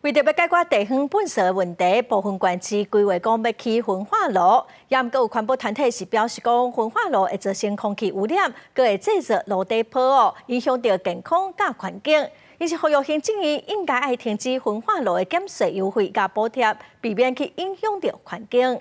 为着要解决地方垃圾问题，部分县市规划讲要起焚化炉，也毋过有环保团体是表示讲，焚化炉会造成空气污染，佮会制造炉底泡哦，影响到健康甲环境。因是呼吁行政院应该爱停止焚化炉的减税优惠甲补贴，避免去影响到环境。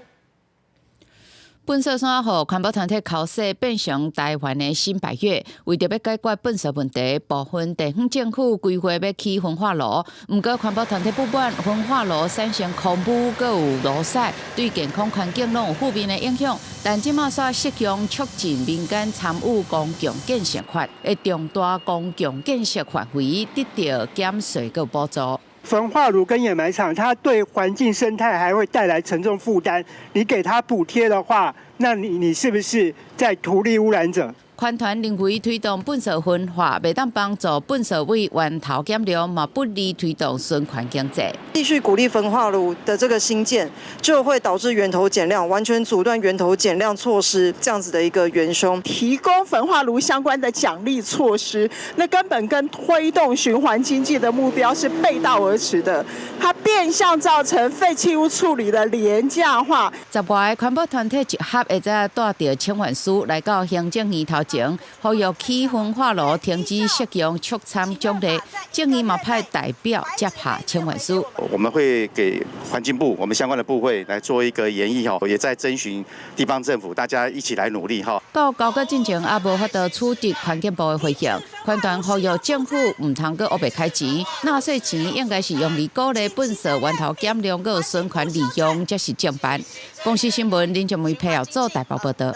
本色山号环保团体考试变成台湾的新百月，为着要解决本色问题，部分地方政府规划要起焚化炉。不过环保团体不满焚化炉产生空污，佮有炉屎，对健康环境拢有负面的影响。但即马煞适用促进民间参与公共建设法的重大公共建设范围，得到减税佮补助。焚化炉跟掩埋场，它对环境生态还会带来沉重负担。你给它补贴的话，那你是不是在图利污染者？环团认为推动本色分化，未当帮助本色为源头减量，嘛不利推动循环经济。继续鼓励焚化炉的这个兴建，就会导致源头减量，完全阻断源头减量措施这样子的一个元凶。提供焚化炉相关的奖励措施，那根本跟推动循环经济的目标是背道而驰的。它变相造成废弃物处理的廉价化。10外的环保团体集合会再带着请愿书来到行政院头前，呼吁起焚化炉停止适用促参奖励。政院嘛派代表接下请愿书。我们会给环境部我们相关的部会来做一个研议也在征询地方政府，大家一起来努力到高阶进前也无法度取得环境部的回应，环团呼吁政府唔通阁黑白开钱，纳税钱应该是用嚟鼓励本色源头减量，佮循环利用，才是正办。公司新闻林俊梅配合做台报报道。